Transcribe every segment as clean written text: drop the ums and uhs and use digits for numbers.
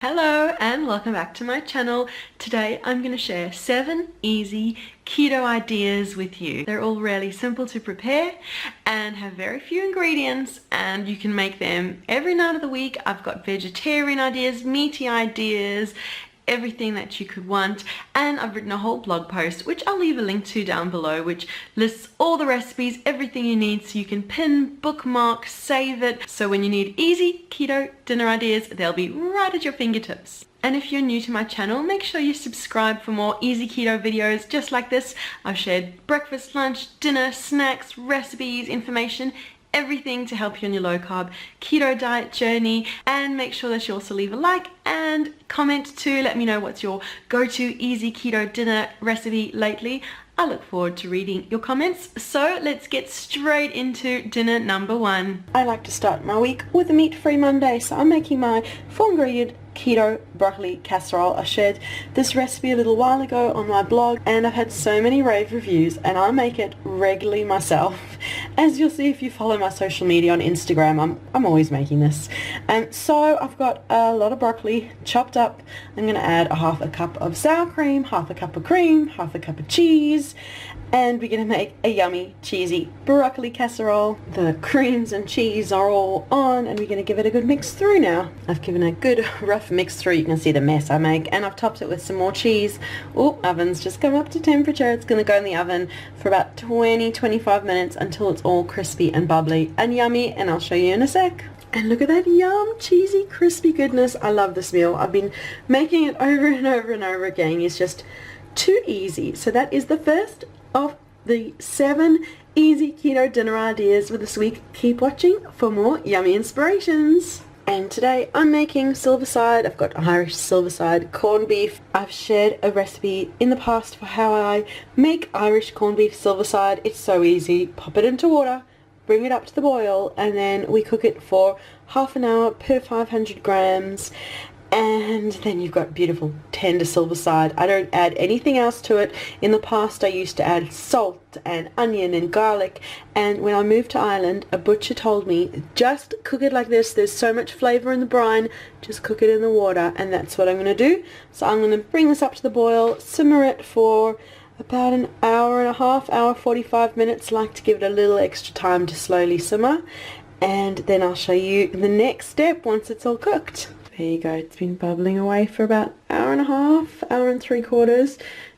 Hello and welcome back to my channel. Today I'm going to share 7 easy keto ideas with you. They're all really simple to prepare and have very few ingredients, and you can make them every night of the week. I've got vegetarian ideas, meaty ideas, everything that you could want, and I've written a whole blog post which I'll leave a link to down below, which lists all the recipes, everything you need, so you can pin, bookmark, save it, so when you need easy keto dinner ideas they'll be right at your fingertips. And if you're new to my channel, make sure you subscribe for more easy keto videos just like this. I've shared breakfast, lunch, dinner, snacks, recipes, information, everything to help you on your low carb keto diet journey. And make sure that you also leave a like and comment to let me know what's your go-to easy keto dinner recipe lately. I look forward to reading your comments. So let's get straight into dinner number 1. I like to start my week with a meat-free Monday, so I'm making my 4-ingredient keto broccoli casserole. I shared this recipe a little while ago on my blog and I've had so many rave reviews, and I make it regularly myself. As you'll see if you follow my social media on Instagram, I'm always making this. So I've got a lot of broccoli chopped up. I'm going to add half a cup of sour cream, half a cup of cream, half a cup of cheese, and we're going to make a yummy cheesy broccoli casserole. The creams and cheese are all on and we're going to give it a good mix through now. I've given a good rough mix through. You can see the mess I make, and I've topped it with some more cheese. Oh, oven's just come up to temperature. It's going to go in the oven for about 20-25 minutes until it's all crispy and bubbly and yummy, and I'll show you in a sec. And look at that yum, cheesy, crispy goodness. I love this meal. I've been making it over and over and over again. It's just too easy. So that is the first of the 7 easy keto dinner ideas for this week. Keep watching for more yummy inspirations. And today I'm making Silverside. I've got Irish Silverside corned beef. I've shared a recipe in the past for how I make Irish corned beef Silverside. It's so easy. Pop it into water, bring it up to the boil, and then we cook it for half an hour per 500 grams. And then you've got beautiful tender Silverside. I don't add anything else to it. In the past I used to add salt and onion and garlic, and when I moved to Ireland a butcher told me just cook it like this. There's so much flavour in the brine, just cook it in the water, and that's what I'm going to do. So I'm going to bring this up to the boil, simmer it for about an hour and a half, hour 45 minutes. Like to give it a little extra time to slowly simmer, and then I'll show you the next step once it's all cooked. There you go, it's been bubbling away for about an hour and a half, hour and 3/4.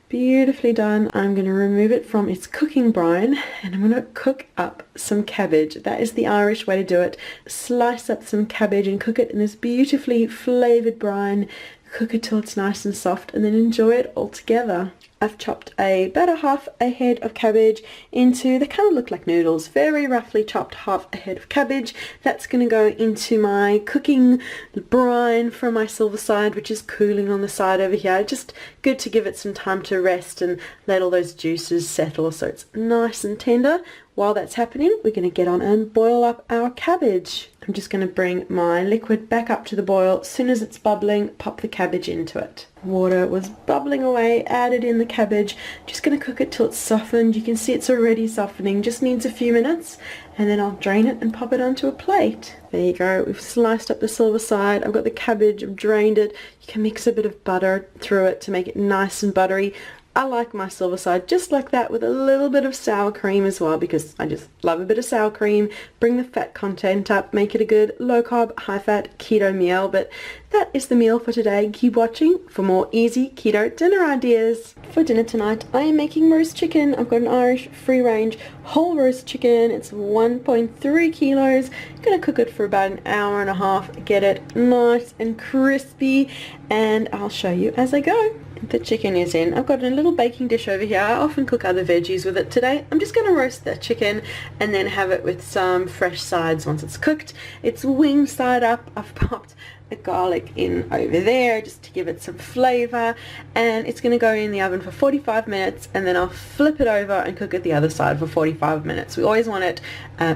Beautifully done. I'm going to remove it from its cooking brine and I'm going to cook up some cabbage. That is the Irish way to do it. Slice up some cabbage and cook it in this beautifully flavoured brine. Cook it till it's nice and soft and then enjoy it all together. I've chopped about a half a head of cabbage into, they kind of look like noodles, very roughly chopped half a head of cabbage. That's going to go into my cooking brine for my Silverside, which is cooling on the side over here. Just good to give it some time to rest and let all those juices settle so it's nice and tender. While that's happening, we're going to get on and boil up our cabbage. I'm just going to bring my liquid back up to the boil. As soon as it's bubbling, pop the cabbage into it. Water was bubbling away, added in the cabbage. Just going to cook it till it's softened. You can see it's already softening, just needs a few minutes, and then I'll drain it and pop it onto a plate. There you go, we've sliced up the Silverside. I've got the cabbage, I've drained it. You can mix a bit of butter through it to make it nice and buttery. I like my Silverside just like that, with a little bit of sour cream as well, because I just love a bit of sour cream. Bring the fat content up, make it a good low carb, high fat keto meal. But that is the meal for today. Keep watching for more easy keto dinner ideas. For dinner tonight I am making roast chicken. I've got an Irish free range whole roast chicken. It's 1.3 kilos. I'm going to cook it for about an hour and a half, get it nice and crispy, and I'll show you as I go. The chicken is in. I've got a little baking dish over here. I often cook other veggies with it. Today I'm just going to roast the chicken and then have it with some fresh sides once it's cooked. It's wing side up. I've popped a garlic in over there just to give it some flavor, and it's going to go in the oven for 45 minutes, and then I'll flip it over and cook it the other side for 45 minutes. We always want it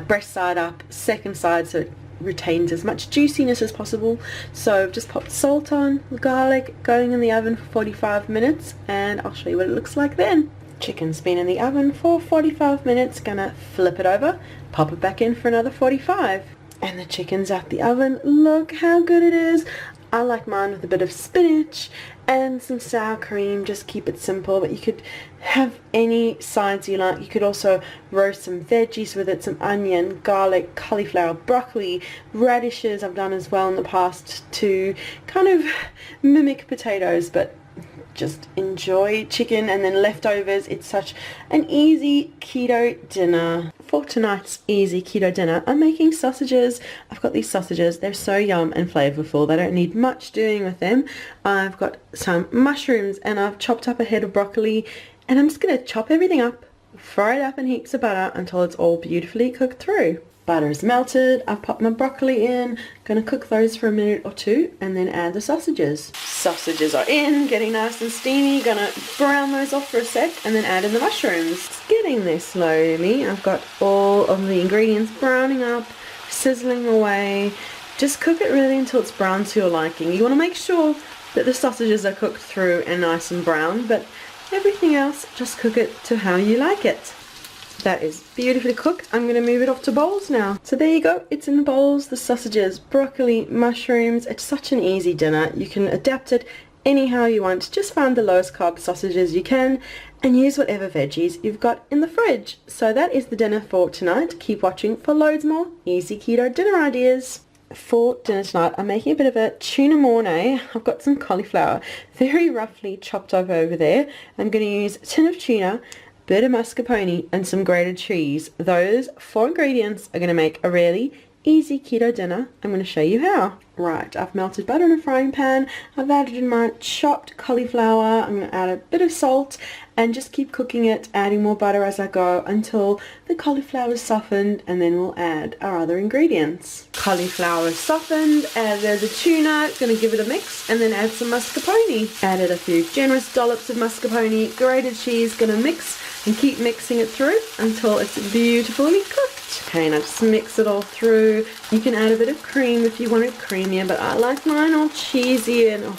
breast side up, second side, so it retains as much juiciness as possible. So I've just popped salt on, the garlic, going in the oven for 45 minutes, and I'll show you what it looks like then. Chicken's been in the oven for 45 minutes, gonna flip it over, pop it back in for another 45. And the chicken's out the oven. Look how good it is. I like mine with a bit of spinach and some sour cream. Just keep it simple, but you could have any sides you like. You could also roast some veggies with it, some onion, garlic, cauliflower, broccoli, radishes I've done as well in the past to kind of mimic potatoes, but just enjoy chicken and then leftovers. It's such an easy keto dinner. For tonight's easy keto dinner, I'm making sausages. I've got these sausages. They're so yum and flavorful. They don't need much doing with them. I've got some mushrooms and I've chopped up a head of broccoli, and I'm just going to chop everything up, fry it up in heaps of butter until it's all beautifully cooked through. Butter is melted. I've popped my broccoli in. Going to cook those for a minute or two and then add the sausages. Sausages are in, getting nice and steamy. Going to brown those off for a sec and then add in the mushrooms. It's getting there slowly. I've got all of the ingredients browning up, sizzling away. Just cook it really until it's brown to your liking. You want to make sure that the sausages are cooked through and nice and brown, but everything else, just cook it to how you like it. That is beautifully cooked. I'm going to move it off to bowls now. So there you go. It's in the bowls. The sausages, broccoli, mushrooms. It's such an easy dinner. You can adapt it anyhow you want. Just find the lowest carb sausages you can and use whatever veggies you've got in the fridge. So that is the dinner for tonight. Keep watching for loads more easy keto dinner ideas. For dinner tonight, I'm making a bit of a tuna mornay. I've got some cauliflower very roughly chopped up over there. I'm going to use a tin of tuna, bit of mascarpone and some grated cheese. Those 4 ingredients are going to make a really easy keto dinner. I'm going to show you how. Right, I've melted butter in a frying pan. I've added in my chopped cauliflower. I'm going to add a bit of salt and just keep cooking it, adding more butter as I go until the cauliflower is softened, and then we'll add our other ingredients. Cauliflower is softened, added the tuna, going to give it a mix, and then add some mascarpone. Added a few generous dollops of mascarpone, grated cheese, going to mix and keep mixing it through until it's beautifully cooked. Okay, now just mix it all through. You can add a bit of cream if you want it creamier, but I like mine all cheesy and it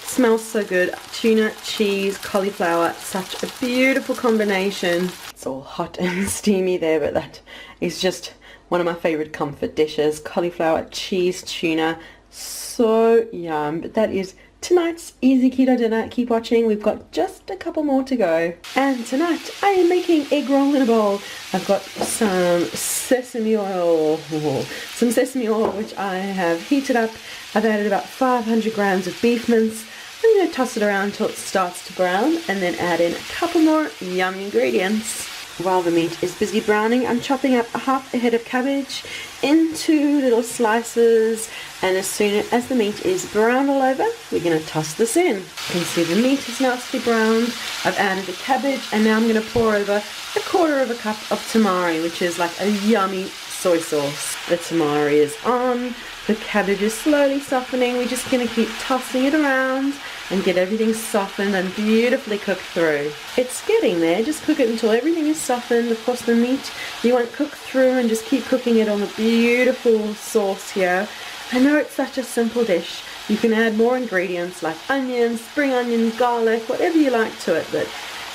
smells so good. Tuna, cheese, cauliflower, such a beautiful combination. It's all hot and steamy there, but that is just one of my favorite comfort dishes. Cauliflower, cheese, tuna, so yum. But that is tonight's easy keto dinner. Keep watching, we've got just a couple more to go. And tonight I am making egg roll in a bowl. I've got some sesame oil, which I have heated up. I've added about 500 grams of beef mince. I'm going to toss it around until it starts to brown and then add in a couple more yummy ingredients. While the meat is busy browning, I'm chopping up half a head of cabbage into little slices, and as soon as the meat is browned all over, we're going to toss this in. You can see the meat is nicely browned. I've added the cabbage, and now I'm going to pour over 1/4 cup of tamari, which is like a yummy soy sauce. The tamari is on. The cabbage is slowly softening. We're just going to keep tossing it around and get everything softened and beautifully cooked through. It's getting there. Just cook it until everything is softened. Of course, the meat you won't cook through, and just keep cooking it on the beautiful sauce here. I know it's such a simple dish. You can add more ingredients like onions, spring onion, garlic, whatever you like to it, but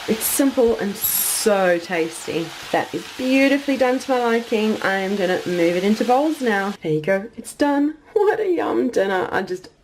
it's simple and so tasty. That is beautifully done to my liking. I am going to move it into bowls now. There you go. It's done. What a yum dinner.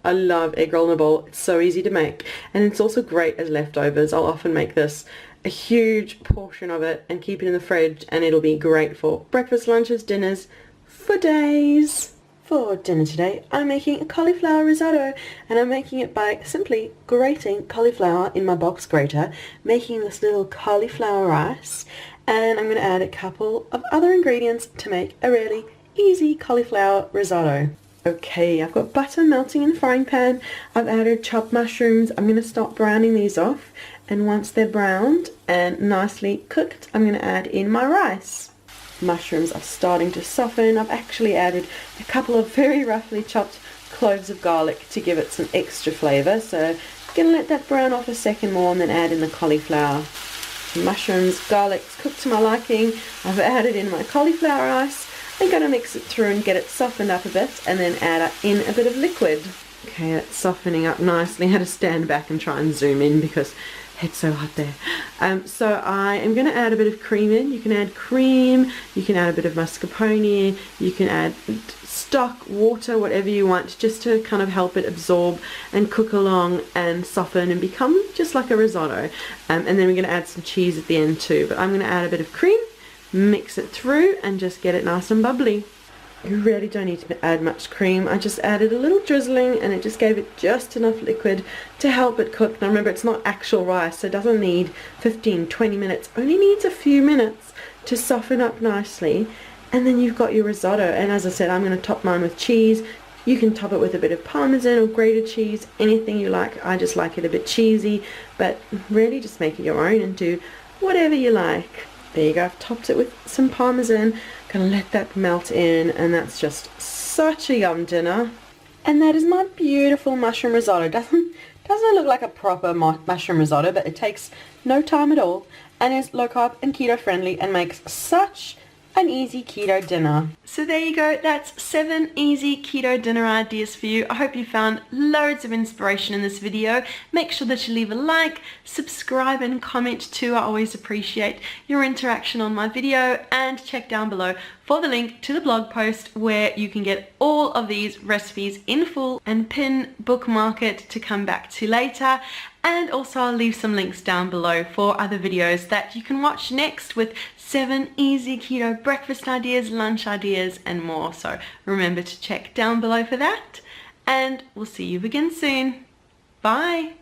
I love egg roll in a bowl. It's so easy to make, and it's also great as leftovers. I'll often make this a huge portion of it and keep it in the fridge, and it'll be great for breakfast, lunches, dinners for days. For dinner today, I'm making a cauliflower risotto, and I'm making it by simply grating cauliflower in my box grater, making this little cauliflower rice, and I'm going to add a couple of other ingredients to make a really easy cauliflower risotto. Okay, I've got butter melting in the frying pan. I've added chopped mushrooms. I'm going to start browning these off, and once they're browned and nicely cooked, I'm going to add in my rice. Mushrooms are starting to soften. I've actually added a couple of very roughly chopped cloves of garlic to give it some extra flavour, so I'm going to let that brown off a second more and then add in the cauliflower. Mushrooms, garlic cooked to my liking. I've added in my cauliflower rice. I'm going to mix it through and get it softened up a bit, and then add in a bit of liquid. Okay, it's softening up nicely. I had to stand back and try and zoom in because It's so hot there. So I am going to add a bit of cream in. You can add cream, you can add a bit of mascarpone, you can add stock, water, whatever you want, just to kind of help it absorb and cook along and soften and become just like a risotto. And then we're going to add some cheese at the end too. But I'm going to add a bit of cream, mix it through and just get it nice and bubbly. You really don't need to add much cream. I just added a little drizzling and it just gave it just enough liquid to help it cook. Now remember, it's not actual rice, so it doesn't need 15-20 minutes. Only needs a few minutes to soften up nicely, and then you've got your risotto. And as I said, I'm going to top mine with cheese. You can top it with a bit of parmesan or grated cheese, anything you like. I just like it a bit cheesy, but really just make it your own and do whatever you like. There you go, I've topped it with some parmesan. Gonna let that melt in, and that's just such a yum dinner. And that is my beautiful mushroom risotto. Doesn't look like a proper mushroom risotto, but it takes no time at all and is low carb and keto friendly and makes such an easy keto dinner. So there you go, that's 7 easy keto dinner ideas for you. I hope you found loads of inspiration in this video. Make sure that you leave a like, subscribe and comment too. I always appreciate your interaction on my video, and check down below for the link to the blog post where you can get all of these recipes in full and bookmark it to come back to later. And also I'll leave some links down below for other videos that you can watch next with 7 easy keto breakfast ideas, lunch ideas and more. So remember to check down below for that, and we'll see you again soon. Bye!